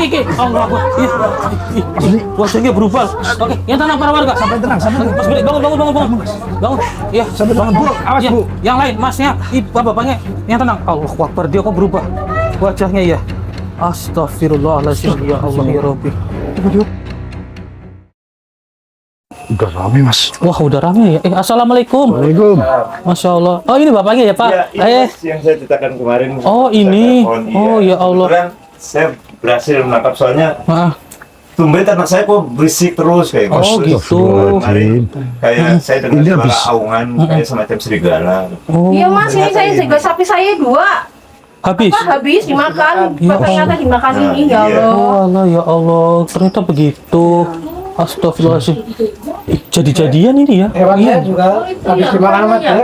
Iki. Allah Akbar. Wajahnya berubah. Oke, yang tenang para warga. Sampai tenang. Mas Billy, bangun. Bangun. Iya, Sampai bangun, Bu. Awas, ya, Bu. yang lain, masnya, bapaknya, yang tenang. Allah Akbar, dia kok berubah wajahnya ya. Astagfirullahaladzim, ya Allah ya Rabbi. Udah rame, Mas. Wah, udah rame ya. Assalamualaikum. Waalaikumsalam. Masya Allah. Oh, ini bapaknya ya, Pak? Iya, yang saya ceritakan kemarin. Oh, ini. Oh, ya Allah. Kebetulan saya berhasil menangkap, soalnya tumben anak saya kok berisik terus kayak Oh, gitu. Kemarin kayak saya dengar Ini suara habis. aungan kayak semacam serigala. Oh, Iya mas, ini saya juga sapi saya 2 habis. habis dimakan, Ya ternyata Allah. dimakan ini ya Iya. Allah. Oh Allah, ya Allah, ternyata begitu. Astagfirullahaladzim. Jadi-jadian ini ya. Hewannya juga habis dimakan sama dia.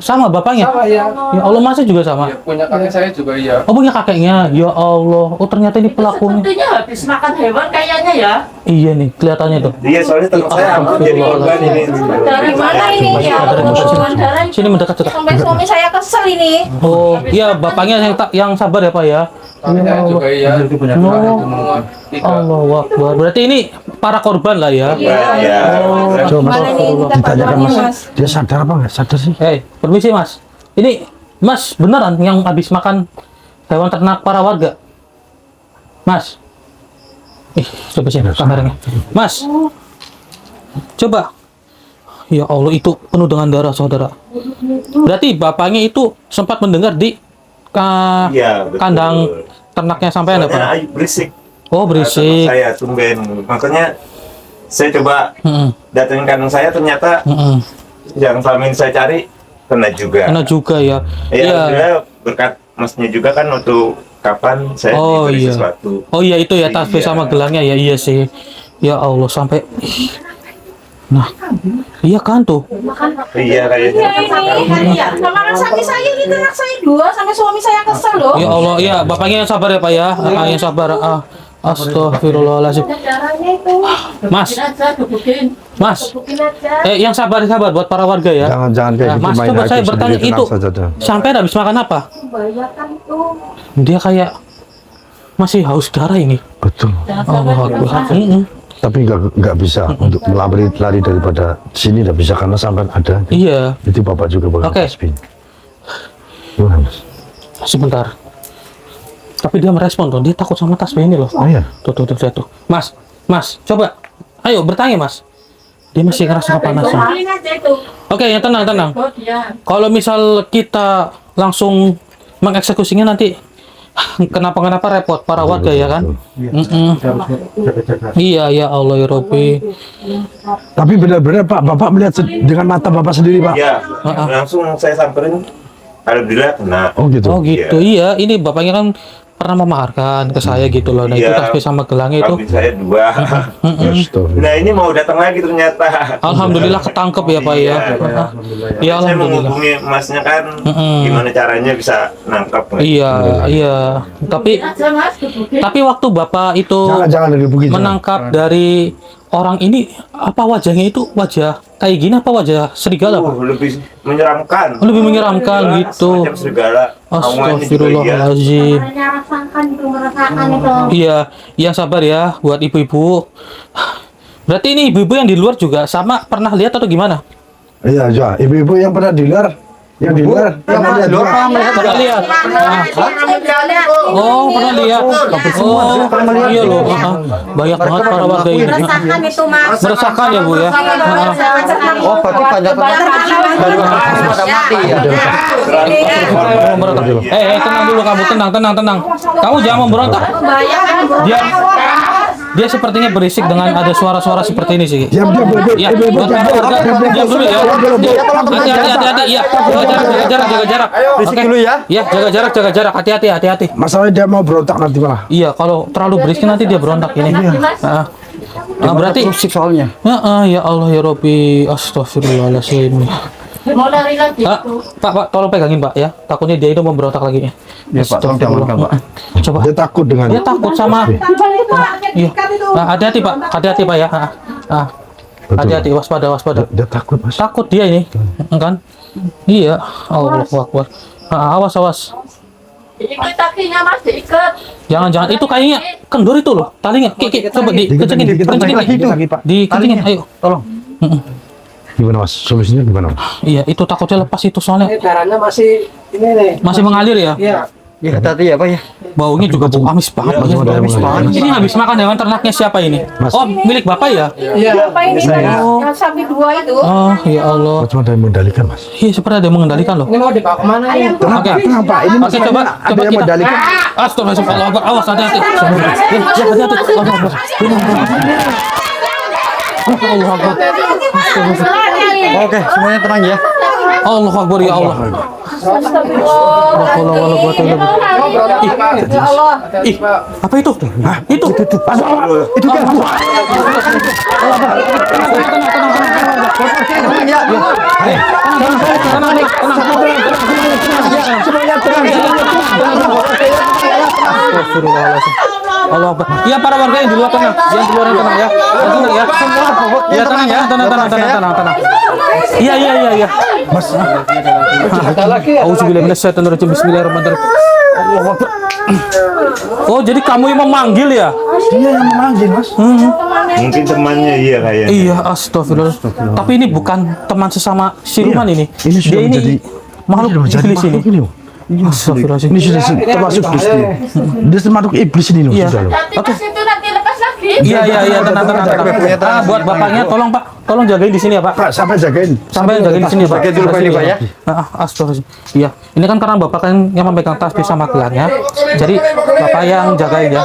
Sama bapaknya. Sama ya. Ya Allah, masa juga sama. Ya, punya kakek saya juga iya. Oh, punya kakeknya. Ya Allah. Oh, ternyata ini pelakunya. Sepertinya habis makan hewan kayaknya ya. Iya nih, kelihatannya tuh. Iya, soalnya teman saya hampir jadi korban ini. Dari mana ini ya? Hubungan darah Sini mendekat dekat. sampai suami saya kesel ini. Oh, iya bapaknya yang sabar ya Pak ya. Kakek saya juga iya. punya Oh. Itu semua 3. Allah Akbar. Berarti ini para korban lah ya. Iya. Coba, Mas. Mana ini minta Ditanyakan, bantuannya Mas. mas? Dia sadar apa nggak? Sadar sih. Permisi Mas. Ini Mas beneran yang habis makan hewan ternak para warga? Mas. Coba sih kameranya. Mas. Coba. Ya Allah, itu penuh dengan darah saudara. Berarti bapaknya itu sempat mendengar di Iya, betul. kandang ternaknya sampai ada Soalnya Pak? berisik. Oh, berisik. Saya tumben. Makanya saya coba Heeh. datengin kandang saya, ternyata Heeh. yang selama ini saya cari kena juga. Kena juga ya. Ya, Iya. alhamdulillah berkat masnya juga kan waktu kapan saya Oh diberi iya. sesuatu. Oh iya, itu ya tasbih Iya. sama gelangnya ya. Iya sih. Ya Allah, sampai nah. Iya kan tuh. Iya kayaknya. Ini makan sapi saya ini ternak saya 2 sampai suami saya kesel loh. Ya Allah, ya bapaknya yang sabar ya Pak ya. Yang sabar. Astagfirullahaladzim. Darahnya itu. Mas, Mas. Bukin aja. Yang sabar buat para warga ya. Jangan kayak Nah, gitu, Mas, main coba hakim saya sendiri, bertanya tenang itu. saja dah. Sampai habis makan apa? Bayarkan itu. Dia kayak masih haus darah ini. Betul. Allah Akbar. Tapi nggak bisa untuk lari daripada sini, nggak bisa karena sampai ada. Iya. Itu Bapak juga boleh Oke. tasbih. Gimana, Mas? Sebentar. Tapi dia merespon tuh. Dia takut sama tasbih ini loh. Oh iya. Tuh. Mas, coba. Ayo bertanya Mas. Dia masih ngerasa kepanasan. Bukin aja itu. Oke, ya tenang. Oh dia. Kalau misal kita langsung mengeksekusinya nanti kenapa repot para warga ya kan? Iya, ya Allah ya Rabbi. Tapi benar-benar Pak, Bapak melihat dengan mata Bapak sendiri, Pak. Iya, langsung saya samperin. Alhamdulillah kena. Oh gitu. Oh gitu, iya. Ini bapaknya kan pernah memaharkan ke saya gitu loh. Nah itu Iya. tasbih sama gelangnya itu. Kambing saya 2. Astagfirullah. Nah ini mau datang lagi ternyata. Alhamdulillah ketangkep ya Pak ya. Iya. Iya, Saya alhamdulillah. menghubungi masnya kan, gimana caranya bisa nangkap. Iya. Aja mas, dibukin. Tapi waktu bapak itu Jangan dibuki. menangkap dari orang ini, apa wajahnya itu wajah kayak gini apa wajah serigala Pak? Lebih menyeramkan. Lebih menyeramkan Iya, gitu. Semacam serigala. Awangannya juga iya. Astagfirullahaladzim. Caranya rasakan itu merasakan itu. Iya sabar ya buat ibu-ibu. Berarti ini ibu-ibu yang di luar juga sama pernah lihat atau gimana? Iya, ya. Ibu-ibu yang pernah di luar, yang di luar pernah lihat juga. Pernah lihat? Oh pernah lihat. Oh iya loh. Banyak banget para warga ini. Merasakan itu mas. Meresahkan ya Bu ya. Oh berarti banyak Pada mati ya. Tenang dulu kamu, tenang. Kamu jangan memberontak. Dia sepertinya berisik dengan ada suara-suara seperti ini sih. Diam, Ya, ibu-ibu buat para warga, diam dulu ya. Hati-hati, iya. Jaga jarak. Oke. dulu ya. Iya, jaga jarak. Hati-hati. Masalahnya dia mau berontak nanti malah. Iya, kalau terlalu berisik nanti dia berontak ini. Berarti Musik soalnya. ya Allah ya Robbi, astagfirullahaladzim. Mau lari lagi itu. Pak, tolong pegangin Pak ya. Takutnya dia itu mau berontak lagi ya. Ya, Pak, tolong diamankan, Pak. Coba. Dia takut dengan. Dia takut sama. Dibalik pak. Iya. Hati-hati Pak ya. Hati-hati, waspada. Dia takut, Mas. Takut dia ini, kan? Iya. Allahu Akbar. Awas. Diikat kakinya Mas, diikat. Jangan itu kayaknya kendor itu loh. Talinya. Coba dikencengin, kencengin lagi. Dikencengin, ayo. Tolong. Gimana mas? Solusinya gimana mas? Iya, itu takutnya lepas itu soalnya Darahnya masih ini nih. masih mengalir ya. Iya. Ya hati-hati ya Pak ya. Baunya juga bau amis banget. Iya, Bau amis banget. Ini habis makan hewan ternaknya siapa ini? Mas. Oh, milik Bapak ya? Iya. Apa ini tadi? Yang sapi 2 itu? Oh, ya Allah. Cuma ada yang mengendalikan mas. Iya, seperti ada yang mengendalikan loh. Ini mau dibawa kemana nih? Ayam Oke. Kenapa? Ini Oke, coba ada yang kita. mengendalikan. Astagfirullah, awas hati-hati. Hati-hati. Allah Akbar. Oke, semuanya tenang ya. Allah Akbar ya Allah. Astagfirullah. Ya Allah. Ih, apa itu? Hah? Itu. Itu kan. Astagfirullahaladzim. Allah Akbar. Iya para warga yang di luar tenang. Yang di luar yang tenang ya. Yang tenang ya. Iya tenang ya. Tenang. Iya. Mas. Ada lagi ya? Auzubillahi minasyaitonirrajim. Bismillahirrahmanirrahim. Allahu Akbar. Oh, jadi kamu yang memanggil ya? Dia yang memanggil mas. Mungkin temannya iya kayaknya. Iya, astagfirullah. Tapi ini bukan teman sesama siluman ini. Ini sudah Dia menjadi makhluk iblis ini. Astagfirullahaladzim. Ini sudah termasuk iblis ini. Dia termasuk iblis ini loh. Iya. Sudah loh. Nanti pas itu nanti lepas lagi. Iya, tenang. Buat bapaknya tolong jagain di sini ya, Pak. Pak, sampai jagain. Sampai jagain di sini ya, Pak. Jagain dulu, Pak, ini, Pak, ya. Astagfirullahaladzim. Iya, ini kan karena bapak kan yang memegang tasbih sama gelarnya. Jadi bapak yang jagain ya.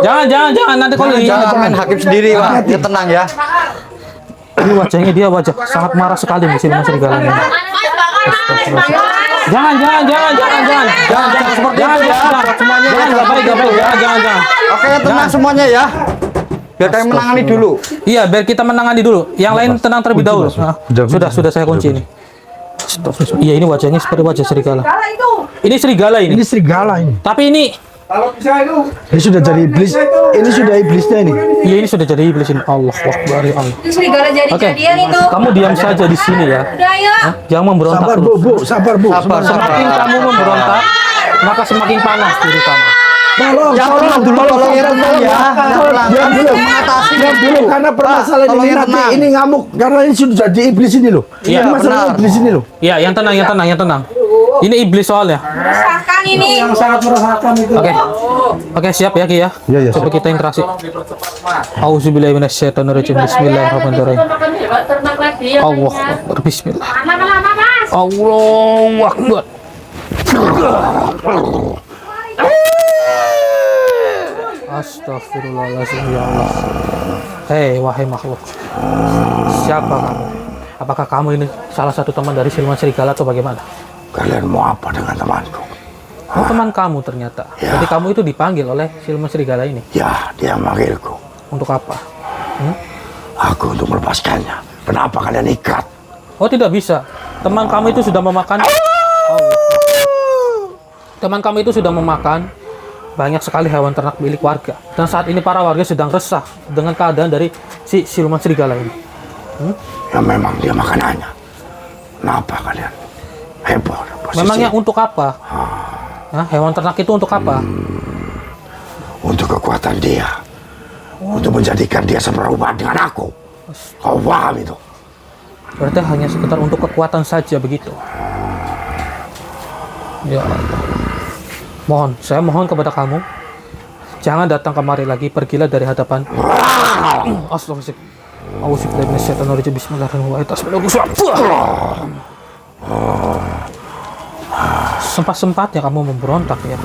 Jangan nanti kalau Jangan main hakim sendiri Pak. Ya tenang ya. ini wajahnya dia wajah sangat marah sekali di sini Mas Rigalanya. Jangan seperti itu ya. Semuanya enggak baik. Jangan. Oke, tenang semuanya ya. Biar kami menangani dulu. Iya, biar kita menangani dulu. Yang lain tenang terlebih dahulu. Nah, sudah saya kunci ini. Astagfirullah. Iya, ini wajahnya seperti wajah serigala. Kala itu. Ini serigala ini. Ini serigala ini. Tapi ini Kalau bisa itu. Ini sudah jadi iblis. Ini sudah iblisnya ini. iya ini sudah jadi iblis ini. Allah Akbar ya Allah. Itu serigala jadi-jadian itu. Kamu diam saja di sini ya. Udah ya. Jangan memberontak Sabar dulu. bu, sabar bu. Semakin kamu memberontak, maka semakin panas diri kamu. Tolong Ya tenang dulu, tolong ya tenang ya. Diam dulu. Mengatasi Diam dulu. Karena permasalahan tolong ini yang nanti tenang. ini ngamuk. Karena ini sudah jadi iblis ini loh. Iya, Ini masalah benar. iblis ini loh. Iya, yang tenang. Ini iblis soalnya. Rasakan ini. Yang sangat merasakan itu. Oke, siap ya Ki ya. Iya, iya, Coba kita interaksi. Auzubillahi minasyaitonirrajim. Bismillahirrahmanirrahim. Makan hewan ternak lagi. yang Allah banyak. Akbar. Bismillah. Lama-lama Mas. Allahu Akbar. Astagfirullahaladzim ya Allah. Hei wahai makhluk, siapa kamu? Apakah kamu ini salah satu teman dari siluman serigala atau bagaimana? Kalian mau apa dengan temanku? Oh teman kamu ternyata. Jadi kamu itu dipanggil oleh siluman serigala ini. Ya, dia manggilku. Untuk apa? Aku untuk melepaskannya. Kenapa kalian ikat? Oh tidak bisa. Teman kamu itu sudah memakan. Teman kamu itu sudah memakan banyak sekali hewan ternak milik warga. Dan saat ini para warga sedang resah dengan keadaan dari si siluman serigala ini. Ya memang dia makanannya. Kenapa kalian heboh? posisi? Memangnya untuk apa? Hah, hewan ternak itu untuk apa? Untuk kekuatan dia. Untuk menjadikan dia seberubah dengan aku. Kau paham itu? Berarti hanya sekitar untuk kekuatan saja begitu. Ya Allah. Saya mohon kepada kamu, jangan datang kemari lagi, pergilah dari hadapan. Astagfirullahaladzim. Auzubillahi minasyaitonirrajim. Bismillahirrahmanirrahim. Sempat-sempatnya kamu memberontak ya.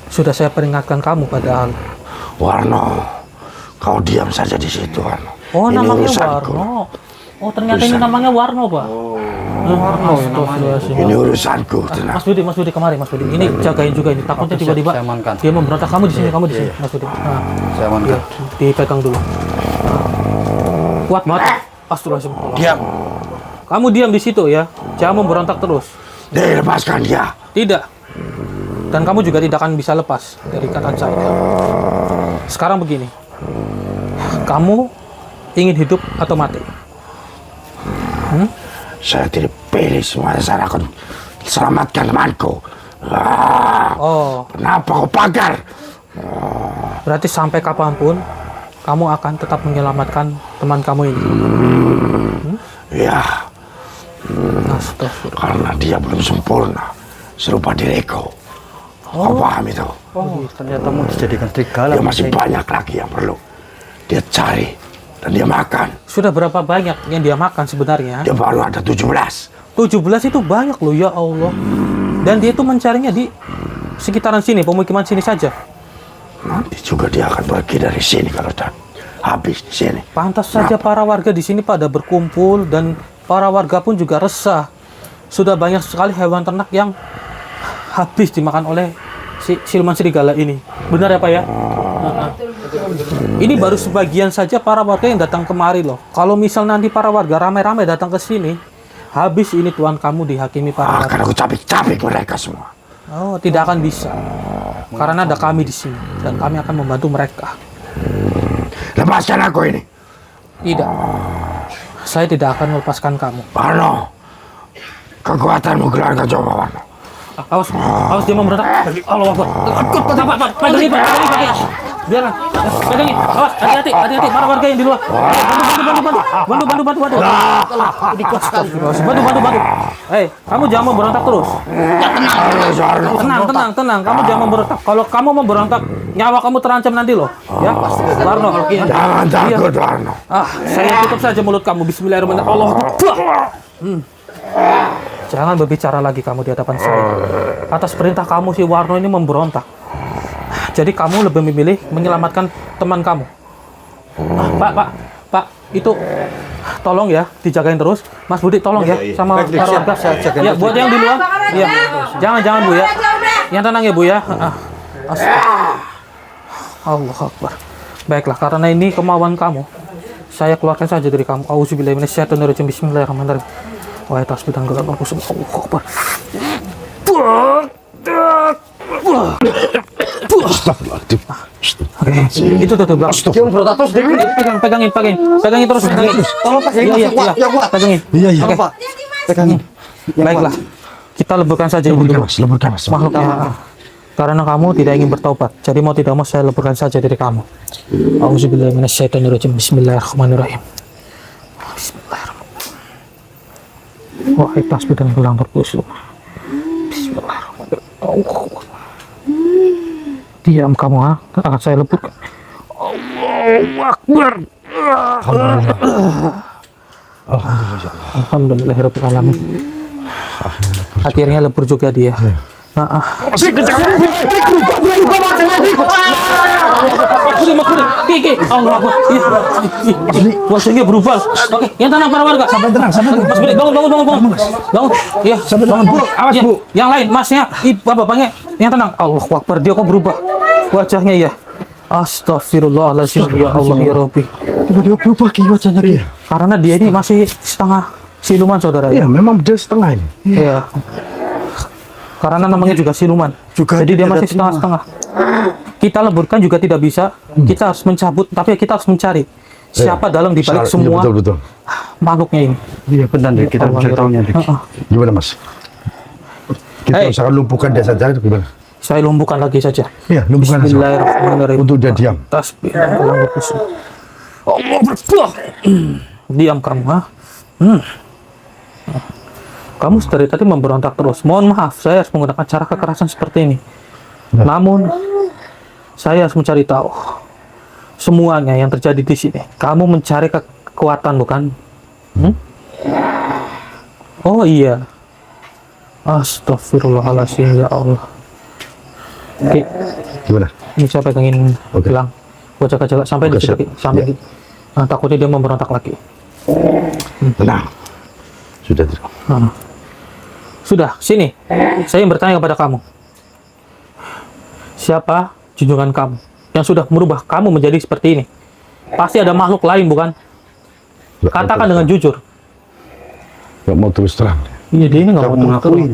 Sudah saya peringatkan kamu padahal. Warno, kau diam saja di situ, Warno. Oh, Ini namanya urusanku. Warno. Oh, ternyata ini namanya Warno, Pak. Ini urusanku, tenang. Mas Budi kemari, Mas Budi. Ini jagain juga ini. Takutnya tiba-tiba saya amankan. dia memberontak. Kamu di sini, Mas Budi. Nah, Saya amankan. dipegang dulu. Kuat banget. Astagfirullahaladzim. Diam. Kamu diam di situ ya. Jangan memberontak terus. Lepaskan dia. Tidak. Dan kamu juga tidak akan bisa lepas dari ikatan saya. Sekarang begini. Kamu ingin hidup atau mati? Saya tidak pilih semuanya. Saya akan selamatkan temanku. Oh, Kenapa kau pagar? berarti sampai kapanpun kamu akan tetap menyelamatkan teman kamu ini. Ya, Astagfirullah. karena dia belum sempurna serupa diriku. Kau paham itu? Oh, ternyata mau dijadikan serigala. Dia masih banyak lagi yang perlu dia cari dan dia makan. Sudah berapa banyak yang dia makan sebenarnya? Dia baru ada 17. 17 itu banyak loh, ya Allah. Dan dia itu mencarinya di sekitaran sini, pemukiman sini saja. Nanti juga dia akan pergi dari sini kalau sudah habis di sini. Pantas saja para warga di sini pada berkumpul dan para warga pun juga resah. Sudah banyak sekali hewan ternak yang habis dimakan oleh si siluman serigala ini. Benar ya Pak ya? Ini baru sebagian saja para warga yang datang kemari loh. Kalau misal nanti para warga ramai-ramai datang ke sini, habis ini Tuhan kamu dihakimi para warga. Akan aku cabik-cabik mereka semua. Oh, tidak akan bisa. Karena ada kami di sini dan kami akan membantu mereka. Lepaskan aku ini. Tidak. Saya tidak akan melepaskan kamu. Warno, kekuatanmu keluarga coba Warno. Awas dia mau berontak. Allah Akbar. Pak, pegangin, Pak. Biarkan. Pegangin. Awas, hati-hati, para warga yang di luar. Bantu. Bantu. Hei, kamu jangan mau berontak terus. Tenang. Kamu jangan mau berontak. Kalau kamu mau berontak, nyawa kamu terancam nanti loh. Ya, Warno. Jangan takut Warno. Saya tutup saja mulut kamu. Bismillahirrahmanirrahim. Allah Akbar. Jangan berbicara lagi kamu di hadapan saya. Atas perintah kamu si Warno ini memberontak. Jadi kamu lebih memilih menyelamatkan teman kamu. Pak, itu tolong ya dijagain terus. Mas Budi tolong ya sama para warga. Ya, buat yang di luar. Ya, jangan Bu ya. Yang tenang ya Bu ya. Allah Akbar. Baiklah, karena ini kemauan kamu, saya keluarkan saja dari kamu. Auzubillahi minasyaitonirrajim. Bismillahirrahmanirrahim. Wahai tasbih dan gelar aku semua. Allahu Akbar. Oke, itu tuh belakang. Dia berontak terus, Pegangin terus. Tolong Pak, yang kuat. Pegangin. Iya. Oke, Pak. Pegangin. Baiklah, kita leburkan saja ibu dulu. Leburkan mas. Makhluknya. Karena kamu tidak ingin bertaubat, jadi mau tidak mau saya leburkan saja diri kamu. Auzubillahi minasyaitonirrajim. Bismillahirrahmanirrahim. Wahai tasbih dan gelang terkhusus. Bismillahirrahmanirrahim. Diam kamu, akan saya leburkan. Allahu Akbar. Alhamdulillahirabbil alamin. Akhirnya lebur juga dia. Allah Akbar. Wajahnya berubah. Oke, yang tenang para warga. Sampai tenang. Mas Budi, bangun. Bangun. Iya, bangun Bu. Awas Bu. Yang lain, Masnya, Bapaknya, yang tenang. Allah Akbar, dia kok berubah wajahnya ya. Astagfirullahaladzim, ya Allah ya Rabbi. Dia berubah ke wajahnya dia. Karena dia ini masih setengah siluman saudara ya. Iya, memang dia setengah ini. Iya. Karena namanya juga siluman. Jadi dia masih setengah-setengah. Kita leburkan juga tidak bisa. Kita harus mencabut, tapi kita harus mencari siapa dalam dibalik semua betul. makhluknya ini. Iya benar deh, kita bisa tahunya deh. Gimana mas? Kita usahakan lumpuhkan dia saja itu gimana? Saya lumpuhkan lagi saja. Iya, lumpuhkan saja. Bismillahirrahmanirrahim. Untuk dia diam. Tasbih dan gelang terkhusus. Allah Akbar. Diam kamu, Kamu dari tadi memberontak terus. Mohon maaf, saya harus menggunakan cara kekerasan seperti ini. Namun, saya harus mencari tahu semuanya yang terjadi di sini. Kamu mencari kekuatan, bukan? Oh iya. Astagfirullahaladzim, ya Allah. Oke, Gimana? ini saya pegangin gelang. Gua jaga-jaga sampai di Siap. sini. Sampai di. Nah, takutnya dia memberontak lagi. Tenang. Sudah tidak. Sudah, sini. Saya yang bertanya kepada kamu. Siapa junjungan kamu yang sudah merubah kamu menjadi seperti ini? Pasti ada makhluk lain, bukan? Katakan dengan jujur. Gak mau terus terang. Iya, dia ini nggak mau mengakui.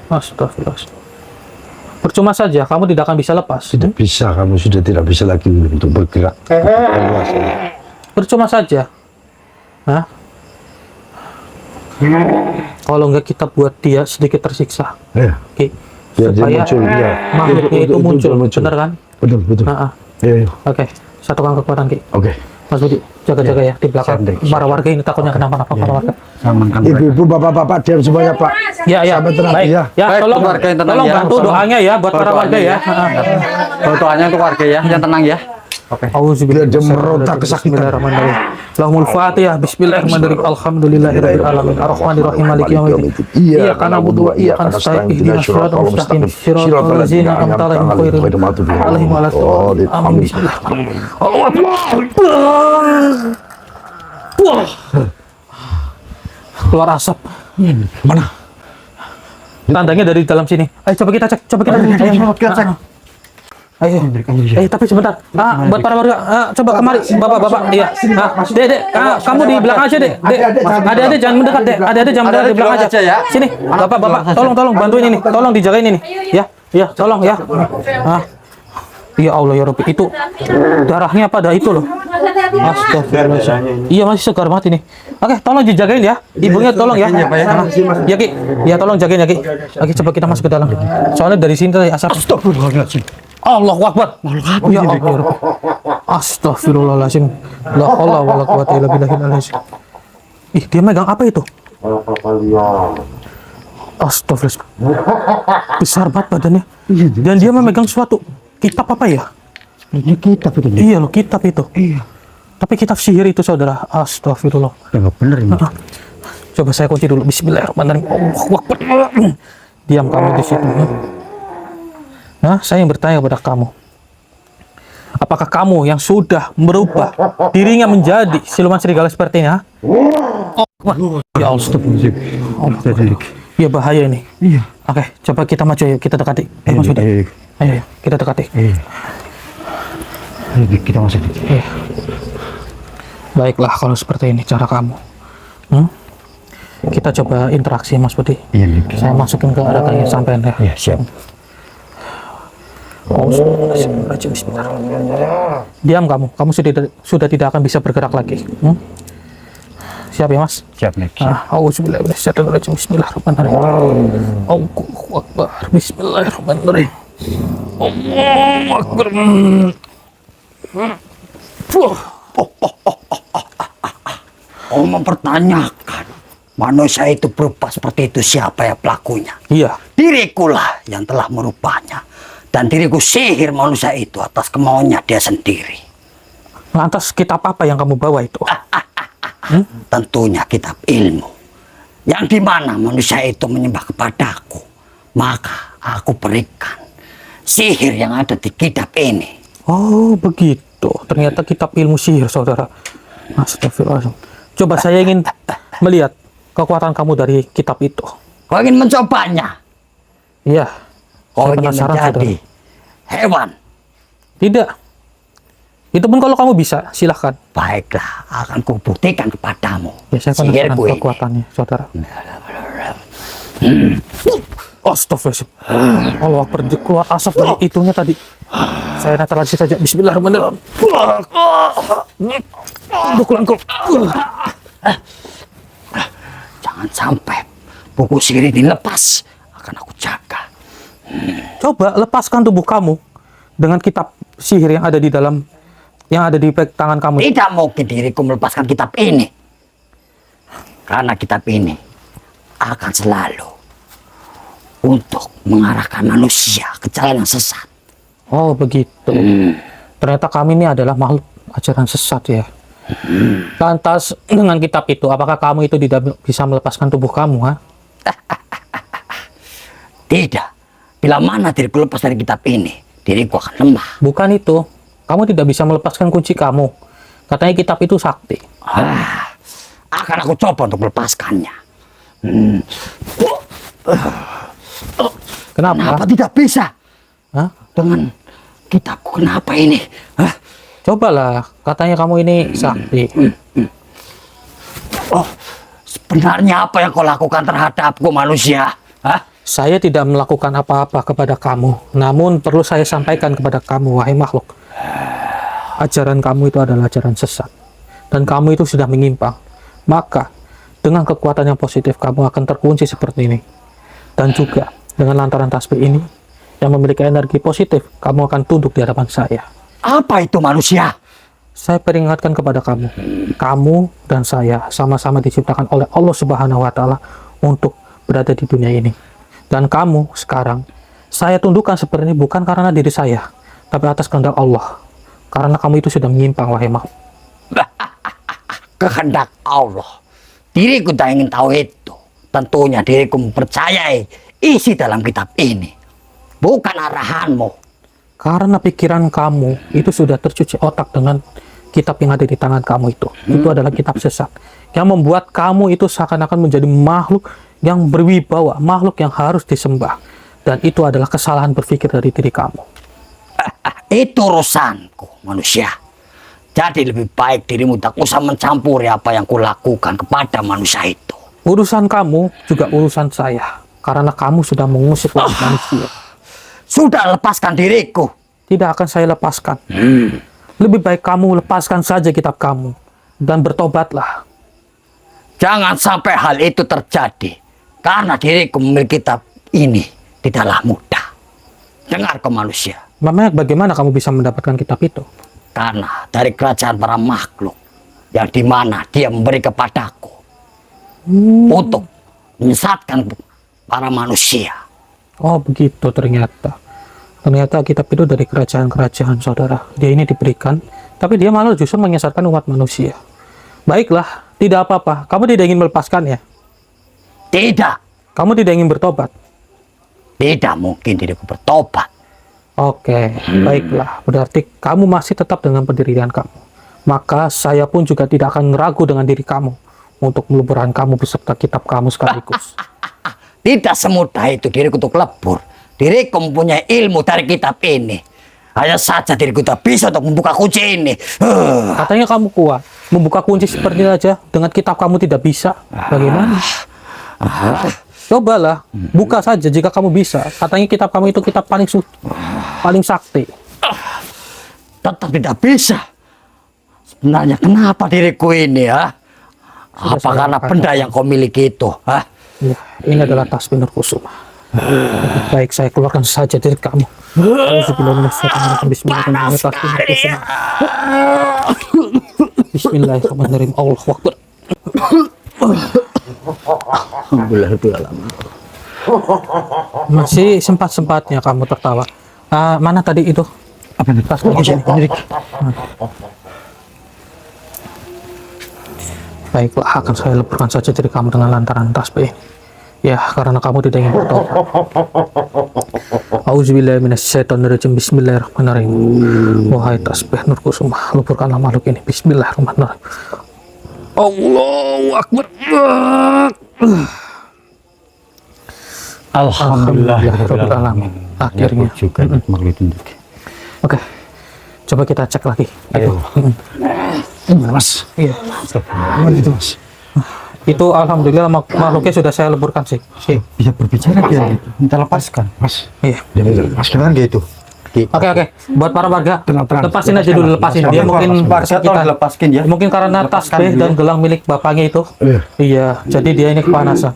Astagfirullah. Percuma saja, kamu tidak akan bisa lepas. Tidak bisa, kamu sudah tidak bisa lagi untuk bergerak. Percuma saja. Kalau nggak kita buat dia sedikit tersiksa. Ya. Oke, Biar dia supaya muncul, iya. makhluknya itu muncul, benar kan? Betul, betul. Nah, Iya, iya. oke, satukan kekuatan Ki. Oke. Mas Budi, jaga-jaga ya di belakang. Siap, Dik. Para warga ini takutnya kenapa-napa para warga. Amankan mereka. Ibu-ibu, bapak-bapak, diam semuanya, Pak. Ya, ya, tenang, baik. ya. Ya, Baik, tolong, warga yang tenang tolong ya. bantu doanya ya buat para warga ya. Doanya untuk warga ya, yang tenang ya. Oke. Auzubillahi Dia meronta kesakitan. Bismillahirrahmanirrahim. Lahumul Fatihah. Bismillahirrahmanirrahim. Alhamdulillahirabbil alamin. Arrahmanirrahim. Maliki yaumiddin. Iyyaka na'budu wa iyyaka nasta'in. Ihdinas siratal mustaqim. Siratal ladzina an'amta 'alaihim ghairil maghdubi 'alaihim waladdallin. Amin. Bismillahirrahmanirrahim. Allahu Akbar. Wah. Keluar asap. Mana? Tandanya dari dalam sini. Ayo coba kita cek. Coba kita cek. Ayo kita cek. Ayo, tapi sebentar. Buat para warga, coba kemari, bapak-bapak. Iya. Dek, kamu di belakang aja, Dek. Adik-adik jangan mendekat, Dek. Adik-adik jangan mendekat di belakang aja. Sini, bapak-bapak, tolong bantuin ini, tolong dijagain ini. Ya, tolong ya. Ya Allah ya Rabbi, itu darahnya pada itu loh. Astagfirullahaladzim. Iya masih segar banget ini. Oke, tolong dijagain ya. Ibunya tolong ya. Ya Ki, ya tolong jagain ya Ki. Oke, coba kita masuk ke dalam. Soalnya dari sini tadi asap. Astagfirullahaladzim. Allahu Akbar. Ya Allah ya Rabbi. Astagfirullahaladzim. La haula wala quwata illa billahil azim. Ih, dia megang apa itu? Astagfirullahaladzim. Besar banget badannya. Dan dia memegang suatu kitab apa ya? Ini kitab itu. Iya loh, kitab itu. Iya. Tapi kitab sihir itu saudara. Astagfirullah. Ya nggak bener ini. Coba saya kunci dulu. Bismillahirrahmanirrahim. Allahu Akbar. Diam kamu di situ. Nah, saya yang bertanya kepada kamu. Apakah kamu yang sudah merubah dirinya menjadi siluman serigala seperti ini? Ha? Oh, ya Allah. Astagfirullah. Ya bahaya ini. Iya. Oke, coba kita maju yuk, kita dekati. Mas Budi. Ayo, kita dekati. Ayo kita masuk. Iya. Baiklah kalau seperti ini cara kamu. Kita coba interaksi Mas Budi. Iya, Saya masukin ke adanya sampean ya. Iya, siap. Bismillah. Diam kamu sudah tidak akan bisa bergerak lagi. Siap ya Mas? Siap, Nek. Auzubillahi minasyaitonir rajim. Bismillahirrahmanirrahim. Allahu Akbar. Bismillahirrahmanirrahim. Allahu Akbar. Oh, mempertanyakan manusia itu berupa seperti itu, siapa ya pelakunya? Iya. Dirikulah yang telah merubahnya. Dan diriku sihir manusia itu atas kemauannya dia sendiri. Lantas kitab apa yang kamu bawa itu? Tentunya kitab ilmu. Yang dimana manusia itu menyembah kepadaku. Maka aku berikan sihir yang ada di kitab ini. Oh begitu. Ternyata kitab ilmu sihir saudara. Astagfirullahaladzim. Coba saya ingin melihat kekuatan kamu dari kitab itu. Kau ingin mencobanya? Iya. Kau Saya ingin penasaran, menjadi hewan? Tidak. Itu pun kalau kamu bisa, silahkan. Baiklah, akan kubuktikan kepadamu. Ya, saya penasaran sihirku ini. kekuatannya, saudara. Astagfirullahaladzim. Allah Akbar, keluar asap dari itunya tadi. Saya netralisasi saja. Bismillahirrahmanirrahim. Pukulanku. Jangan sampai buku sihir ini lepas. Akan aku jaga. Coba lepaskan tubuh kamu dengan kitab sihir yang ada di dalam, yang ada di tangan kamu. Tidak mungkin diriku melepaskan kitab ini. Karena kitab ini akan selalu untuk mengarahkan manusia ke jalan yang sesat. Oh begitu. Ternyata kami ini adalah makhluk ajaran sesat ya. Lantas dengan kitab itu, apakah kamu itu tidak bisa melepaskan tubuh kamu? Ha? Tidak. Bila mana diriku lepas dari kitab ini, diriku akan lemah. Bukan itu. Kamu tidak bisa melepaskan kunci kamu. Katanya kitab itu sakti. Akan aku coba untuk melepaskannya. Kenapa? Kenapa tidak bisa? Hah? Dengan kitabku, kenapa ini? Cobalah. Katanya kamu ini sakti. Oh, sebenarnya apa yang kau lakukan terhadapku manusia? Saya tidak melakukan apa-apa kepada kamu. Namun perlu saya sampaikan kepada kamu, wahai makhluk. Ajaran kamu itu adalah ajaran sesat. Dan kamu itu sudah menyimpang. Maka, dengan kekuatan yang positif, kamu akan terkunci seperti ini. Dan juga, dengan lantaran tasbih ini yang memiliki energi positif, kamu akan tunduk di hadapan saya. Apa itu manusia? Saya peringatkan kepada kamu, kamu dan saya sama-sama diciptakan oleh Allah Subhanahu wa Ta'ala untuk berada di dunia ini. Dan kamu sekarang, saya tundukkan seperti ini bukan karena diri saya, tapi atas kehendak Allah. Karena kamu itu sudah menyimpang, wahai makhluk. Kehendak Allah. Diriku tak ingin tahu itu. Tentunya diriku mempercayai isi dalam kitab ini. Bukan arahanmu. Karena pikiran kamu itu sudah tercuci otak dengan kitab yang ada di tangan kamu itu. Itu adalah kitab sesat. Yang membuat kamu itu seakan-akan menjadi makhluk yang berwibawa, makhluk yang harus disembah. Dan itu adalah kesalahan berpikir dari diri kamu. Itu urusanku, manusia. Jadi lebih baik dirimu tak usah mencampuri apa yang kulakukan kepada manusia itu. Urusan kamu juga urusan saya. Karena kamu sudah mengusik manusia. Sudah lepaskan diriku. Tidak akan saya lepaskan. Lebih baik kamu lepaskan saja kitab kamu. Dan bertobatlah. Jangan sampai hal itu terjadi. Karena diriku memiliki kitab ini tidaklah mudah. Dengar kau manusia. Memang bagaimana kamu bisa mendapatkan kitab itu? Karena dari kerajaan para makhluk yang dimana dia memberi kepadaku untuk menyesatkan para manusia. Oh begitu ternyata. Ternyata kitab itu dari kerajaan-kerajaan saudara. Dia ini diberikan, tapi dia malah justru menyesatkan umat manusia. Baiklah, tidak apa-apa. Kamu tidak ingin melepaskan ya? Tidak. Kamu tidak ingin bertobat? Tidak mungkin diriku bertobat. Oke, baiklah. Berarti kamu masih tetap dengan pendirian kamu. Maka saya pun juga tidak akan ragu dengan diri kamu untuk meluburkan kamu beserta kitab kamu sekaligus. Tidak semudah itu diriku untuk lebur. Diriku mempunyai ilmu dari kitab ini. Hanya saja diriku tak bisa untuk membuka kunci ini. Katanya kamu kuat. Membuka kunci seperti ini aja dengan kitab kamu tidak bisa. Bagaimana? Cobalah, buka saja jika kamu bisa. Katanya kitab kamu itu kitab paling suci, paling sakti. Tetap tidak bisa. Sebenarnya kenapa diriku ini ya? Sudah Apa saya karena katakan. benda yang kau miliki itu? Ha? Ya, ini adalah tasbih Nur Kusuma. Baik, saya keluarkan saja dari kamu. Auzubillahi Bismillahirrahmanirrahim. Bismillahirrahmanirrahim. Allahu Akbar. Masih sempat-sempatnya kamu tertawa. Mana tadi itu? Apa itu? Tasbih ini. Baiklah, akan saya leburkan saja diri kamu dengan lantaran tasbih. Ya, karena kamu tidak ingin bertobat. Auzubillahi minasyaitonirrajim. Bismillahirrahmanirrahim. Wahai tasbih Nur Kusuma, leburkanlah makhluk ini. Bismillahirrahmanirrahim. Allahu Akbar. Alhamdulillah. Rabbil alamin. Akhirnya. Oke. Coba kita cek lagi. Ayo. Mas. Iya. Gimana itu, Mas? Itu alhamdulillah makhluknya sudah saya leburkan sih. Bisa berbicara dia. Minta lepaskan. Mas. Iya. Mas dengan gitu. Oke. Buat para warga, Tenang. lepasin aja dulu, lepasin. Dia mungkin lepaskin ya. mungkin karena tasbih dan gelang milik bapaknya itu. Iya, jadi dia ini kepanasan.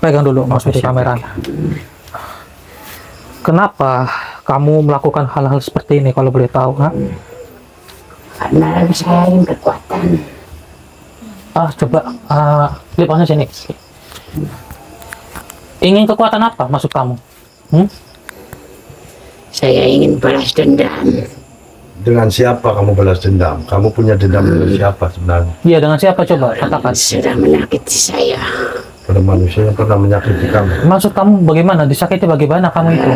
Pegang dulu Mas Budi kameranya. Kenapa kamu melakukan hal-hal seperti ini kalau boleh tahu, ha? Karena saya ingin kekuatan. Coba lipasnya sini. Ingin kekuatan apa maksud kamu? Saya ingin balas dendam. Dengan siapa kamu balas dendam? Kamu punya dendam dengan siapa sebenarnya? Iya, dengan siapa coba katakan. Sudah menyakiti saya. Pada manusia yang pernah menyakiti kamu. Maksud kamu bagaimana? Disakiti bagaimana kamu itu?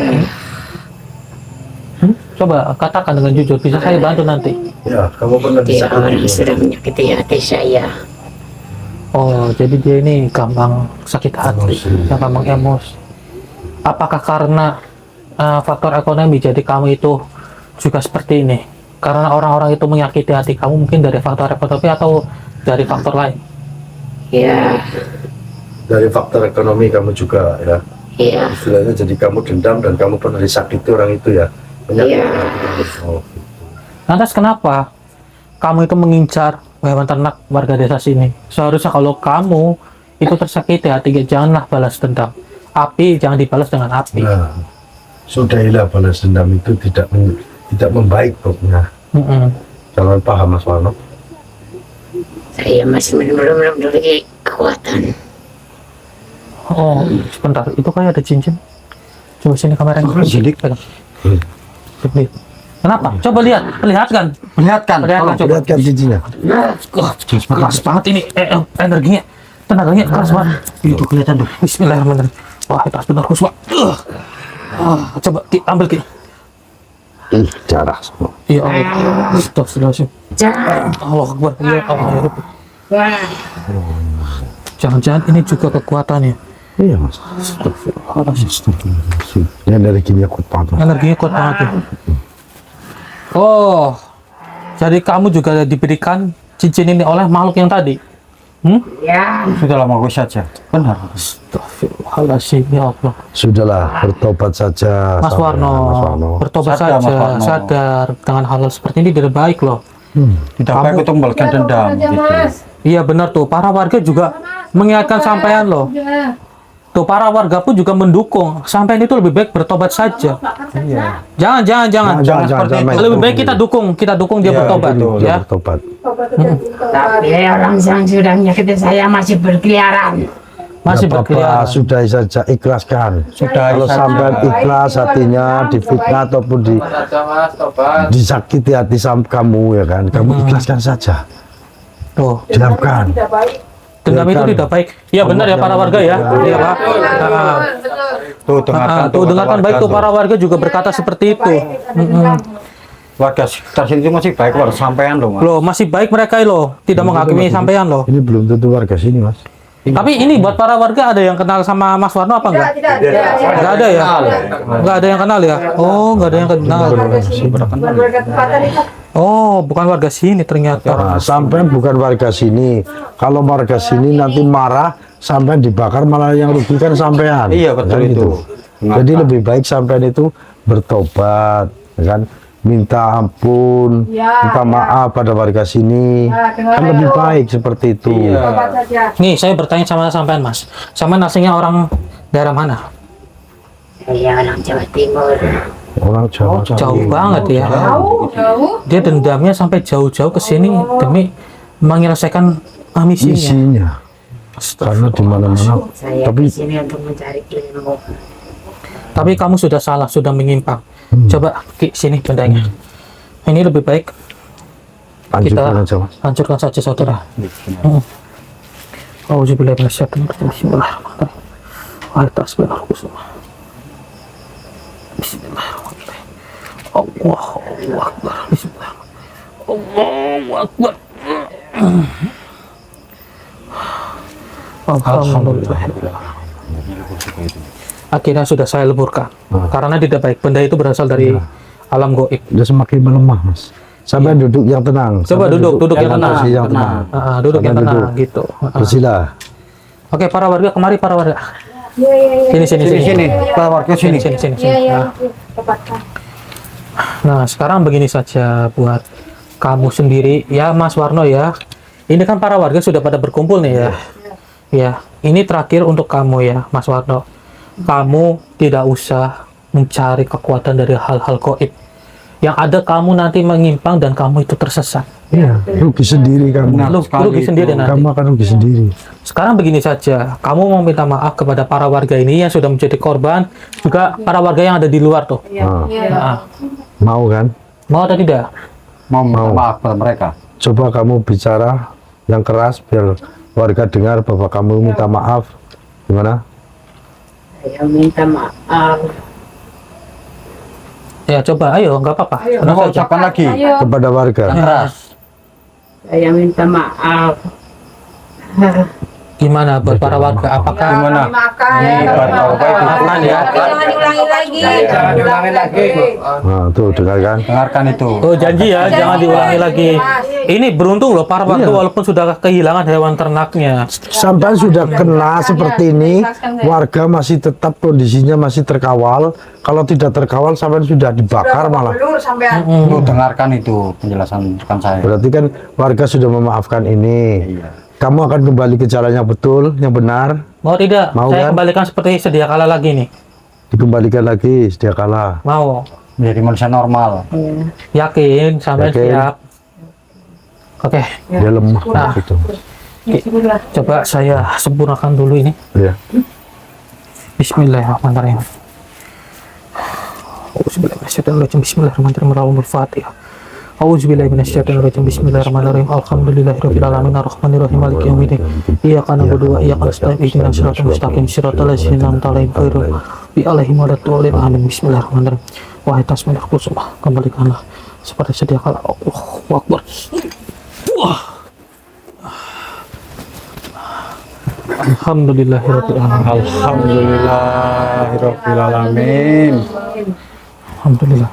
Coba katakan dengan jujur, bisa saya bantu nanti. Ya, kamu pernah Dia orang disakiti. sudah menyakiti hati saya. Oh, jadi dia ini gampang sakit hati, ya, gampang emosi. Apakah karena faktor ekonomi jadi kamu itu juga seperti ini? Karena orang-orang itu menyakiti hati kamu mungkin dari faktor ekonomi atau dari faktor lain? Ya, Dari faktor ekonomi kamu juga ya. ya, Istilahnya jadi kamu dendam dan kamu pernah disakiti orang itu ya. Menyakiti Iya. hati kamu. Oh. Lantas kenapa kamu itu mengincar hewan ternak warga desa sini? Seharusnya kalau kamu itu tersakiti hatinya, janganlah balas dendam. api jangan dibalas dengan api. Nah, sudahilah balas dendam itu tidak membaik pokoknya. Jangan paham Mas Warno. Saya masih belum memiliki kekuatan. Oh, sebentar. Itu kayak ada cincin. Coba sini kameranya. Pegang. Coba lihat. Kenapa? Coba lihat. Perlihatkan. Perlihatkan. Perlihatkan. Coba. Lihatkan cincinnya. Keras banget ini. Energinya. Tenaganya keras banget. Itu kelihatan tuh. Bismillahirrahmanirrahim. Wah, keras benar Kuswa. Coba Ki, ambil Ki. Darah semua. Ya Allah. Astagfirullahaladzim. Allah Akbar. Ya Allah ya Rabbi. Jangan-jangan ini juga kekuatannya. Iya Mas. Yang dari kimia kuat banget. Energinya kuat banget ya. Oh, jadi kamu juga diberikan cincin ini oleh makhluk yang tadi? Ya, Sudah lama gue saja. Benar. Astagfirullahaladzim ya Allah. Sudahlah, bertobat saja. Mas sampean, Warno, Mas Warno. bertobat Sadar, Mas saja, Warno. sadar dengan hal seperti ini tidak baik loh. Tidak baik untuk membalaskan dendam. Gitu. Iya benar tuh, para warga juga mengingatkan sampean loh. Tuh para warga pun juga mendukung. Sampean itu lebih baik bertobat saja. Iya. Jangan. Jangan seperti itu. main Lebih baik hukum. kita dukung dia Iya, bertobat, betul, ya. Bertobat. tapi orang yang sudah menyakiti saya masih berkeliaran. Masih Nggak apa-apa, berkeliaran. sudahi saja, ikhlaskan. Sudahi Kalau saja. sampai ikhlas hatinya difitnah ataupun disakiti hati kamu ya kan, kamu ikhlaskan saja. Tuh, Diamkan. dendam itu Biarkan. tidak baik. Iya benar ya para warga ya. Iya Pak. Tuh dengarkan. Tuh dengarkan baik tuh para warga juga berkata seperti itu. Warga sekitar sini masih baik warga sampean loh Mas. Loh masih baik mereka loh, tidak menghakimi sampean loh. Ini belum tentu warga sini Mas. Tapi ini buat para warga ada yang kenal sama Mas Warno apa enggak? Enggak ada ya? Enggak ada yang kenal ya? Oh, enggak ada yang kenal. Oh, bukan warga sini ternyata. Nah, sampai bukan warga sini. Kalau warga sini nanti marah, sampai dibakar malah yang rugikan sampean. Iya, betul Kan itu. gitu. Jadi lebih baik sampean itu bertobat, ya kan? Minta ampun, minta maaf pada warga sini. Kan lebih baik seperti itu. Nih, saya bertanya sama sampean Mas. Sampean aslinya orang daerah mana? Saya orang Jawa Timur. Orang Jawa. Jauh banget ya. Dia dendamnya sampai jauh-jauh ke sini demi menyelesaikan misinya. Isinya. Karena di mana-mana. Saya Tapi di sini untuk mencari ilmu. Tapi kamu sudah salah, sudah menyimpang. Coba Ki, sini bendanya. Ini lebih baik lanjutkan aja Mas. hancurkan saja saudara. Auzubillahi minasyaitonir rajim. Bismillahirrahmanirrahim. Bismillahirrahmanirrahim. Bismillahirrahmanirrahim. Allahu Akbar. Bismillahirrahmanirrahim. Allahu Akbar. Alhamdulillah. Akhirnya sudah saya leburkan. Karena tidak baik. Benda itu berasal dari alam goib. Udah semakin melemah Mas. Sampai duduk yang tenang. Coba Sampai duduk yang tenang. posisi yang tenang. Duduk yang Sampai tenang gitu. Bersila. Oke, para warga kemari para warga. Sini. Sini, Pak warga sini. Sini. Nah, sekarang begini saja buat kamu sendiri ya Mas Warno ya. Ini kan para warga sudah pada berkumpul nih ya. Ya, ini terakhir untuk kamu ya Mas Warno. Kamu tidak usah mencari kekuatan dari hal-hal gaib. Yang ada kamu nanti menyimpang dan kamu itu tersesat. Iya, rugi sendiri kamu. Rugi sendiri nanti. Kamu akan rugi sendiri. Sekarang begini saja, kamu mau minta maaf kepada para warga ini yang sudah menjadi korban, juga para warga yang ada di luar tuh. Nah, Mau kan? mau atau tidak? Mau minta maaf pada mereka. Coba kamu bicara yang keras biar warga dengar bahwa kamu minta maaf. Gimana? Saya minta maaf. Ya coba, ayo, nggak apa-apa. Tenang Kenapa saja. ucapkan lagi? Kepada warga. Saya minta maaf. Gimana buat para warga? Apakah Gimana? maafkan ya? Jangan diulangi lagi. Nah, tuh dengarkan. Dengarkan itu. Oh janji ya, jangan diulangi lagi. Ini beruntung loh para warga walaupun sudah kehilangan hewan ternaknya. Sampai sudah kena seperti ini, warga masih tetap kondisinya masih terkawal. Kalau tidak terkawal, sampai sudah dibakar malah. Tuh, dengarkan itu penjelasan rekan saya. Berarti kan warga sudah memaafkan ini. Kamu akan kembali ke jalan yang betul, yang benar. Mau tidak? Mau Saya kan? kembalikan seperti sedia kala lagi nih. Dikembalikan lagi sedia kala. Mau? Menjadi manusia normal. Yakin? Sampai Yakin. siap? Oke. Dia lemah Nah. gitu. Coba saya sempurnakan dulu ini. Ya. Bismillahirrahmanirrahim. Auzubillahi Bismillahirrahmanirrahim. Al-Fatihah. Auzubillahi minasyaitonirrajim. Bismillahirrahmanirrahim. Alhamdulillahirabbil alamin arrahmanirrahim maliki yaumiddin. Iyyaka na'budu wa iyyaka nasta'in ihdinas siratal mustaqim siratal ladzina an'amta alaihim ghairil alaihim waladdallin. Amin. Bismillahirrahmanirrahim. Wahai tasbih kusuma, kembalikanlah seperti sedia kala. Allahu Akbar. Wah. Alhamdulillahirabbil alamin. Alhamdulillahirobbilalamin. Alhamdulillah.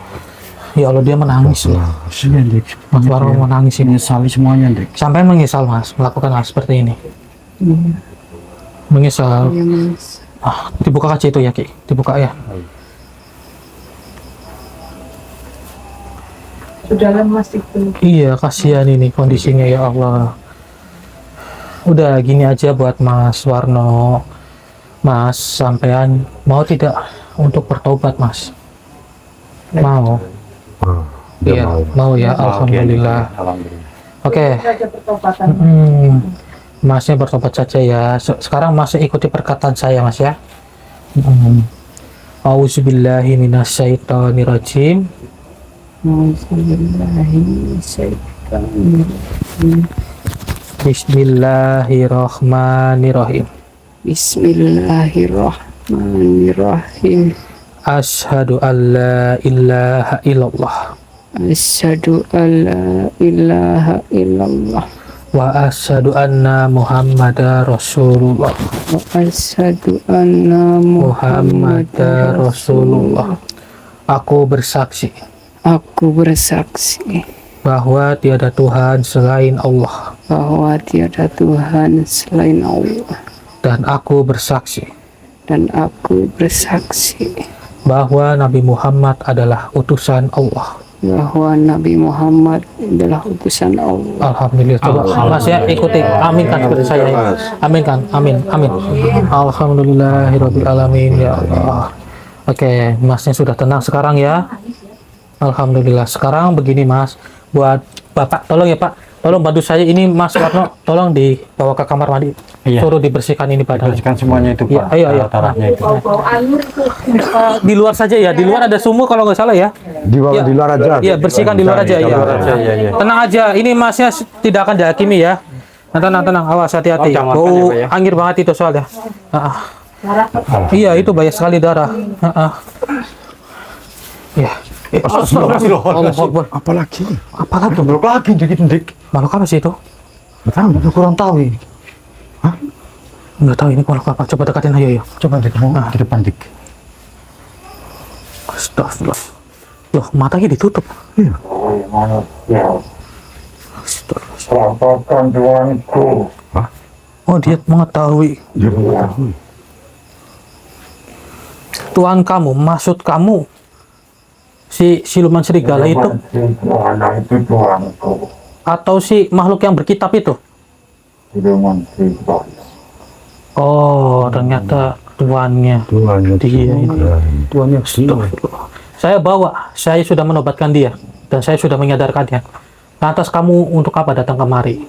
Ya Allah, dia menangis. Iya, Dik. Mas Warno menangis ini. Menyesali semuanya, Dik. Sampai menyesal Mas melakukan hal seperti ini. Menyesal. Dibuka kaca itu ya Ki, dibuka ya. Sudah lemas itu. Iya, kasihan ini kondisinya ya Allah. Udah gini aja buat Mas Warno. Mas, sampean mau tidak untuk bertobat Mas? Mau. Dia Iya, mau ya. Alhamdulillah. Alhamdulillah. Oke. Raja pertobatan. Masnya bertobat saja ya. Sekarang masih ikuti perkataan saya Mas ya. Auzubillahi minasyaitonirrajim. Bismillahirrahmanirrahim. Bismillahirrahmanirrahim. Asyhadu an la ilaha illallah Asyhadu an la ilaha illallah wa asyhadu anna Muhammadar Rasulullah. wa asyhadu anna Muhammadar Rasulullah. Aku bersaksi Aku bersaksi bahwa tiada Tuhan selain Allah, bahwa tiada Tuhan selain Allah, dan aku bersaksi dan aku bersaksi bahwa Nabi Muhammad adalah utusan Allah. bahwa Nabi Muhammad adalah utusan Allah. Alhamdulillah. Coba Mas ya ikuti. Amin kan seperti saya. Amin kan. Amin. Amin. Alhamdulillahirabbil alamin ya Allah. Oke, Masnya sudah tenang sekarang ya. Alhamdulillah. Sekarang begini Mas, buat Bapak tolong ya Pak. Tolong bantu saya ini Mas Warno, tolong dibawa ke kamar mandi. Iya. Suruh dibersihkan ini badannya. Bersihkan semuanya itu, Iya, Pak. ayo, ayo. Tarafnya itu. Bau-bau anggur itu. Di luar saja ya. Di luar ada sumur kalau nggak salah ya. Di bawah, Iya. di luar aja. Iya, bersihkan di luar aja Di ya. luar aja, iya, iya. Tenang aja, ini Masnya tidak akan dihakimi ya. Nah, tenang, awas hati-hati. Oh, jangan Bau makan ya, Pak, ya? angin banget itu soalnya. Iya, itu banyak sekali darah. Iya. Astagfirullah. Apalagi? Apalagi? Belum lagi dikit-dikit. Makhluk apa sih itu? Aku kurang tahu ini. Nggak tahu ini makhluk apa. Coba dekatin ayo. Coba Dik, di depan Dik. Astagfirullah. Loh, matanya ditutup. Iya. Astagfirullah. Oh, dia mengetahui. Dia mengetahui. Tuhan kamu, maksud kamu si siluman serigala itu atau si makhluk yang berkitab itu? Oh, ternyata tuannya. Tuhannya Dia ini. Tuhannya Saya bawa, saya sudah menobatkan dia dan saya sudah menyadarkannya. Lantas kamu untuk apa datang kemari?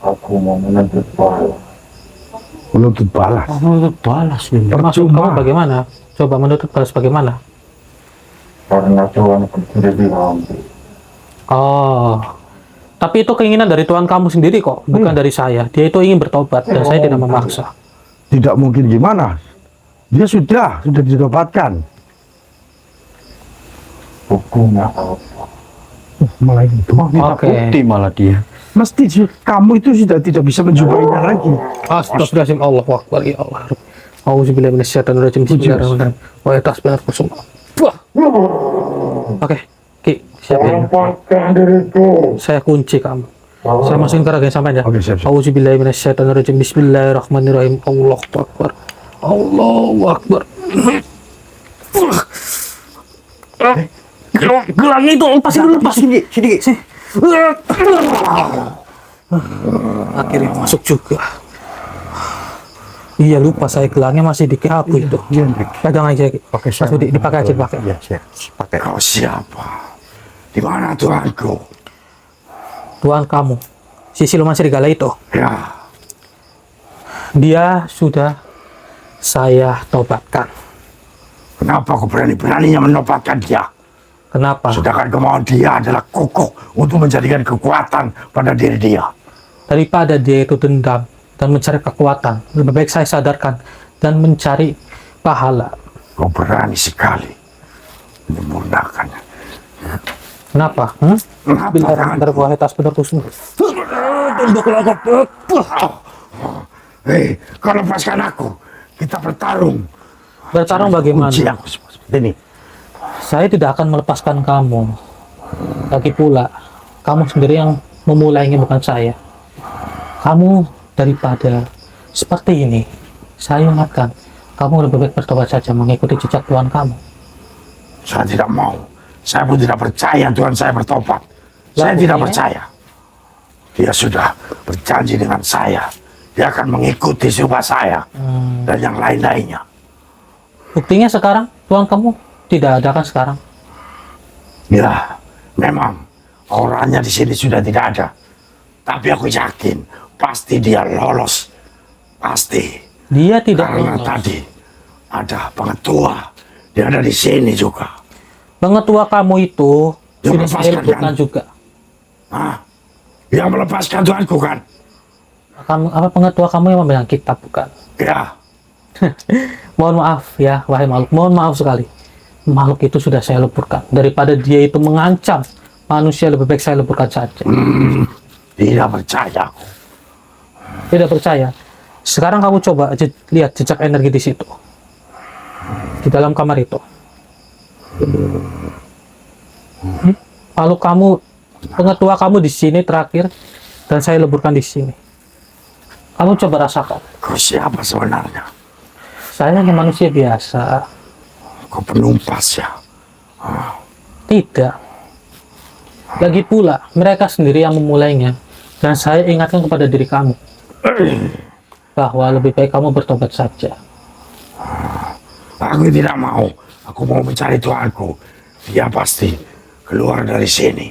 Aku mau menuntut balas. Menuntut balas ini. Maksud kamu bagaimana? Coba menuntut balas bagaimana? Karena Tuhan sudah diambil. Oh, tapi itu keinginan dari Tuhan kamu sendiri kok, bukan dari saya. Dia itu ingin bertobat dan saya tidak memaksa. Tidak mungkin gimana? Dia sudah didapatkan. Hukumnya apa? Malah itu. Minta Oke. bukti malah dia. Mesti kamu itu sudah tidak bisa menjumpainya lagi. Astagfirullahaladzim, Allahu Akbar, ya Allah. Auzubillahi minasyaitonirrajim. Bismillahirrahmanirrahim. Wa yatasbihal kusum. Wah. Oke, Ki, siap ya. Saya kunci kamu. Saya masukin ke raga sampai ya. Oke, siap. Auzubillahi minasyaitonirrajim. Bismillahirrahmanirrahim. Allahu Akbar. Allahu Akbar. Gelangnya itu lepasin dulu, lepasin. Sini. Akhirnya masuk juga. Iya, lupa saya gelangnya masih di aku itu. Pegang aja. Oke, Mas Budi, dipakai aja, dipakai. Iya, siap. Pakai. Kau siapa? Di mana tuanku? Tuan kamu, si siluman serigala itu, Ya, dia sudah saya tobatkan. kenapa kau berani-beraninya menobatkan dia? Kenapa? Sedangkan kemauan dia adalah kokoh untuk menjadikan kekuatan pada diri dia. Daripada dia itu dendam dan mencari kekuatan, lebih baik saya sadarkan dan mencari pahala. Kau berani sekali menyempurnakannya. Kenapa? Kenapa Bila tanganku? wahai tas penerusmu. Hei, kau lepaskan aku. Kita bertarung. Bertarung bagaimana? Kunci aku seperti ini. Saya tidak akan melepaskan kamu. Lagi pula, kamu sendiri yang memulainya, bukan saya. Kamu daripada seperti ini, saya ingatkan, kamu lebih baik bertobat saja mengikuti jejak Tuhan kamu. Saya tidak mau. Saya pun tidak percaya Tuhan saya bertobat. Saya Lah, tidak buktinya? percaya. Dia sudah berjanji dengan saya. Dia akan mengikuti sumpah saya dan yang lain-lainnya. Buktinya sekarang, Tuhan kamu tidak ada kan sekarang? Ya, memang orangnya di sini sudah tidak ada. Tapi aku yakin pasti dia lolos. Pasti. Dia tidak Karena lolos. tadi ada pengetua. Dia ada di sini juga. Pengetua kamu itu Dia sudah saya melepaskan leburkan kan? juga. Hah? Yang melepaskan Tuhanku kan? Apa pengetua kamu yang memegang kitab, bukan? Ya. Mohon maaf ya, wahai makhluk. Mohon maaf sekali. Makhluk itu sudah saya leburkan. Daripada dia itu mengancam manusia, lebih baik saya leburkan saja. Tidak percaya aku. Tidak percaya? Sekarang kamu coba lihat jejak energi di situ. Di dalam kamar itu. Lalu kamu, pengetua kamu di sini terakhir, dan saya leburkan di sini. Kamu coba rasakan. Kau siapa sebenarnya? Saya hanya manusia biasa. Kau penumpas ya? Tidak. Lagi pula, mereka sendiri yang memulainya. Dan saya ingatkan kepada diri kamu. Bahwa lebih baik kamu bertobat saja. Aku tidak mau. Aku mau mencari Tuhanku. Dia pasti keluar dari sini.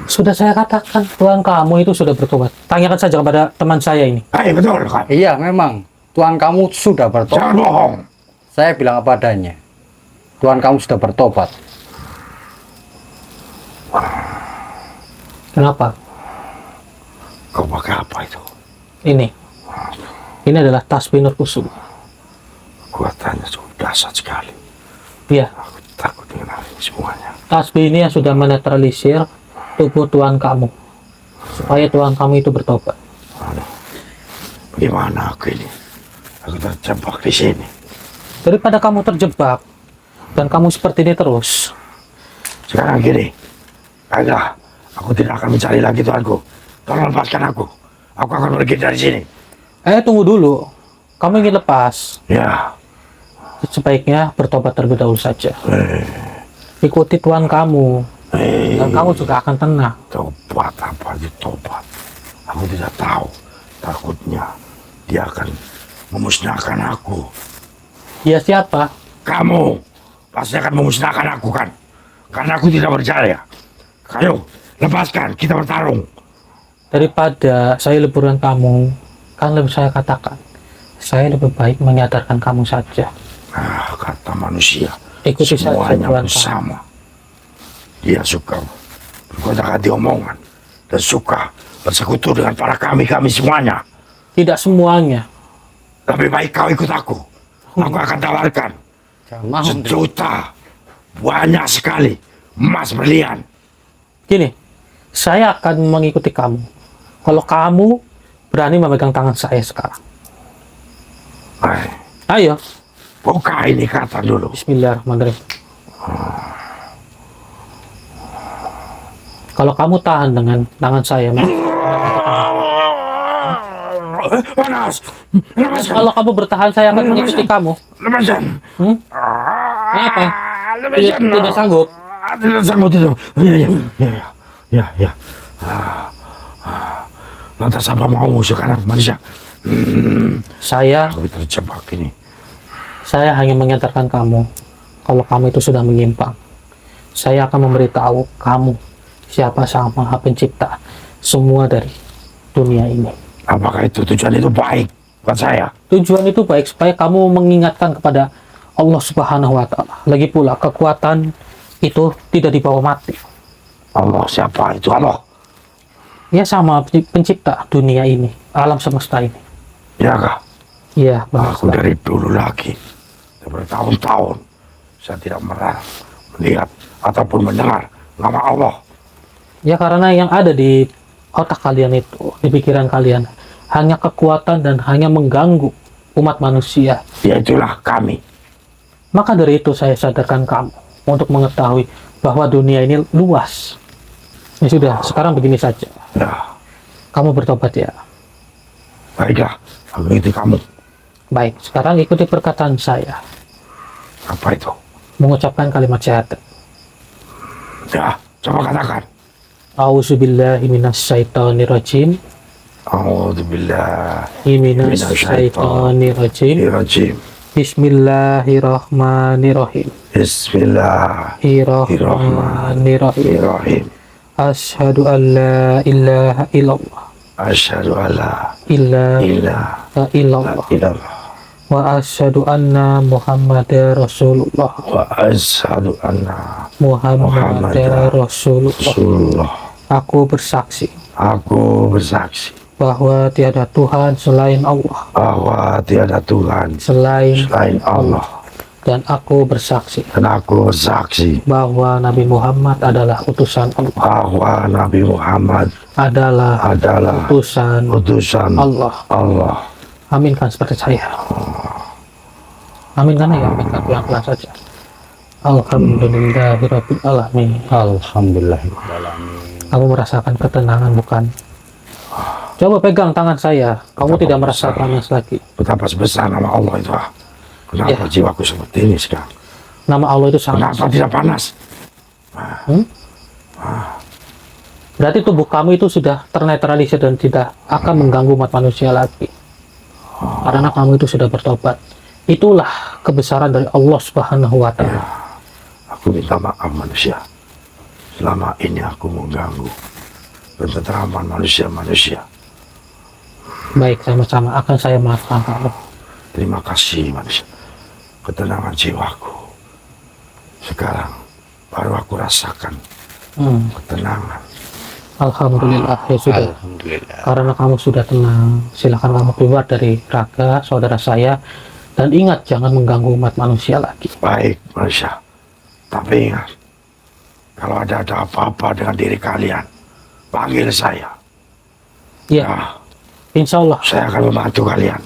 Sudah saya katakan, Tuhan kamu itu sudah bertobat. Tanyakan saja kepada teman saya ini. Hei, betul kan? Iya, memang. Tuhan kamu sudah bertobat. Jangan bohong. Saya bilang apa adanya. Tuhan kamu sudah bertobat. Kenapa? Kau pakai apa itu? Ini. Ini adalah tasbih Nur Kusum. Kuatannya cukup dahsyat sekali. Iya, Aku takut dengan hal ini semuanya. tasbih ini yang sudah menetralisir tubuh Tuhan kamu. Supaya Tuhan kamu itu bertobat. Bagaimana aku ini? Aku terjebak di sini. Daripada kamu terjebak, dan kamu seperti ini terus, Sekarang gini. Baiklah, aku tidak akan mencari lagi Tuhanku. Tolong lepaskan aku. Aku akan pergi dari sini. tunggu dulu. Kamu ingin lepas, Ya. sebaiknya bertobat terlebih dahulu saja. Ikuti Tuhan kamu, dan kamu juga akan tenang. Tobat apa itu tobat? Aku tidak tahu. Takutnya dia akan memusnahkan aku. Dia siapa? Kamu pasti akan memusnahkan aku kan? Karena aku tidak percaya. Ayo, lepaskan, kita bertarung. Daripada saya leburkan kamu, kan lebih saya katakan, saya lebih baik menyadarkan kamu saja. Kata manusia, Ikuti saja semuanya Tuhan pun sama. Dia suka berkata-kata omongan dan suka bersekutu dengan para kami semuanya. Tidak semuanya. Lebih baik kau ikut aku. Aku akan tawarkan Jangan mau. 1 juta. Banyak sekali emas berlian. Gini, saya akan mengikuti kamu. Kalau kamu berani memegang tangan saya sekarang. Ayo, Buka ini kata dulu. bismillahirrahmanirrahim. Kalau kamu tahan dengan tangan saya, Panas. Lepaskan. kalau kamu bertahan, saya akan mengikuti kamu. Lepaskan. Apa? Lepaskan. Tidak sanggup. Tidak sanggup itu. Ya. Lantas apa mau sekarang manusia? Saya Tapi terjebak ini. Saya hanya mengantarkan kamu kalau kamu itu sudah menyimpang. Saya akan memberitahu kamu siapa Sang Maha Pencipta semua dari dunia ini. Apakah itu tujuan itu baik buat saya? Tujuan itu baik supaya kamu mengingatkan kepada Allah Subhanahu wa Ta'ala. Lagi pula kekuatan itu tidak dibawa mati. Allah siapa itu Allah? Ya sama pencipta dunia ini, alam semesta ini. Ya kah? Iya, benar Aku sekali. dari dulu lagi, bertahun-tahun, saya tidak pernah melihat ataupun mendengar nama Allah. Ya karena yang ada di otak kalian itu, di pikiran kalian, hanya kekuatan dan hanya mengganggu umat manusia. Ya itulah kami. Maka dari itu saya sadarkan kamu untuk mengetahui bahwa dunia ini luas. Ya sudah, sekarang begini saja. Ya, Kamu bertobat ya. baiklah, aku ikuti kamu. Baik, sekarang ikuti perkataan saya. Apa itu? Mengucapkan kalimat syahadat. Ya, coba katakan. A'udzubillahi minasyaitonirrajim. A'udzubillahi Minasyaitonirrajim. minasyaitonirrajim. Bismillahirrahmanirrahim. Bismillahirrahmanirrahim. Irrahmanirrahim. Asyhadu an la ilaha illallah. Asyhadu alla Ilaha ilaha illallah. illallah Wa asyhadu anna Muhammadar Rasulullah. wa asyhadu anna Muhammadar Rasulullah. Rasulullah. Aku bersaksi Aku bersaksi bahwa tiada Tuhan selain Allah. bahwa tiada Tuhan Selain selain Allah, dan aku bersaksi dan aku bersaksi bahwa Nabi Muhammad adalah utusan Allah. bahwa Nabi Muhammad Adalah adalah utusan utusan Allah. Allah. Aminkan seperti saya. Aminkan ya, aminkan pelan-pelan saja. Alhamdulillahirabbil alamin. Alhamdulillah. Kamu merasakan ketenangan bukan? Coba pegang tangan saya. Kamu Betapa tidak merasa besar. panas lagi. Betapa besar nama Allah itu. Kenapa jiwaku seperti ini sekarang? Nama Allah itu sangat Kenapa tidak panas? Berarti tubuh kamu itu sudah ternetralisir dan tidak akan mengganggu umat manusia lagi. Karena kamu itu sudah bertobat. Itulah kebesaran dari Allah Subhanahu wa Ta'ala. Aku minta maaf manusia. Selama ini aku mengganggu ketenteraman manusia-manusia. Baik, sama-sama akan saya maafkan kamu. Terima kasih manusia. Ketenangan jiwaku. Sekarang baru aku rasakan ketenangan. Alhamdulillah, ya sudah. Alhamdulillah. Karena kamu sudah tenang, silakan kamu keluar dari raga saudara saya. Dan ingat, jangan mengganggu umat manusia lagi. Baik manusia. Tapi ingat, kalau ada apa-apa dengan diri kalian, panggil saya. Ya, Nah, insya Allah. saya akan membantu kalian.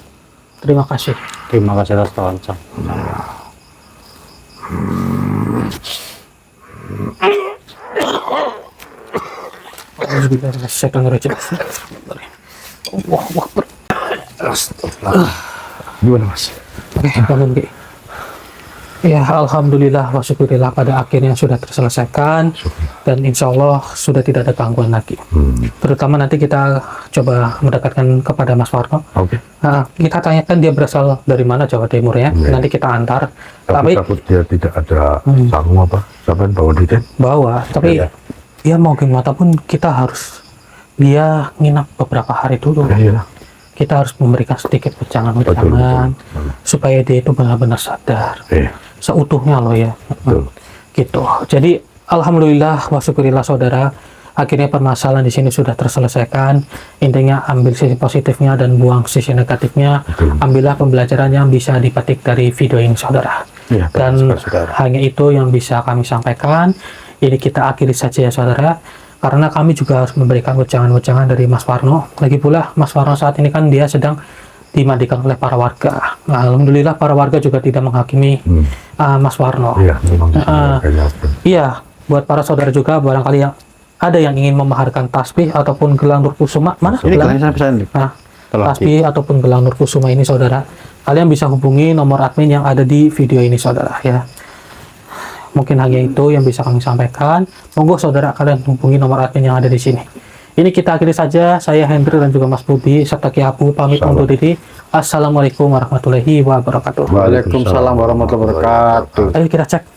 Terima kasih. Terima kasih atas kawan. Bismillahirrahmanirrahim. Allahu Akbar. Astagfirullah. Gimana mas? Oke, bangun Ki. Ya, alhamdulillah wa syukurillah pada akhirnya sudah terselesaikan dan insya Allah sudah tidak ada gangguan lagi. Terutama nanti kita coba mendekatkan kepada Mas Warno. Oke. Nah, kita tanyakan dia berasal dari mana, Jawa Timur ya. Nanti kita antar. Tapi Takut dia tidak ada sanggup apa? Siapa yang bawa dia? bawa, tapi Iya. ya mau gimana pun kita harus dia nginap beberapa hari dulu. Iya. Kita harus memberikan sedikit wejangan-wejangan supaya dia itu benar-benar sadar seutuhnya loh ya. Gitu. Jadi alhamdulillah wa syukurillah saudara, akhirnya permasalahan di sini sudah terselesaikan. Intinya ambil sisi positifnya dan buang sisi negatifnya. Ambillah pembelajaran yang bisa dipetik dari video ini saudara. Iya, Dan saudara. hanya itu yang bisa kami sampaikan. Ini kita akhiri saja ya saudara, karena kami juga harus memberikan wejangan-wejangan dari Mas Warno. Lagi pula Mas Warno saat ini kan dia sedang dimandikan oleh para warga. Nah, alhamdulillah para warga juga tidak menghakimi Mas Warno. Iya, memang kayaknya. Iya, buat para saudara juga barangkali yang ada yang ingin memaharkan tasbih ataupun gelang nur kusuma, mana Ini gelang? kalian saya pesan. Nah, Terlaki. tasbih ataupun gelang nur kusuma ini saudara, kalian bisa hubungi nomor admin yang ada di video ini saudara ya. Mungkin hanya itu yang bisa kami sampaikan. Monggo saudara kalian hubungi nomor admin yang ada di sini. Ini kita akhiri saja. Saya Hendri dan juga Mas Budi serta Ki Abu pamit undur diri. Assalamualaikum warahmatullahi wabarakatuh. Waalaikumsalam warahmatullahi wabarakatuh. Ayo kita cek.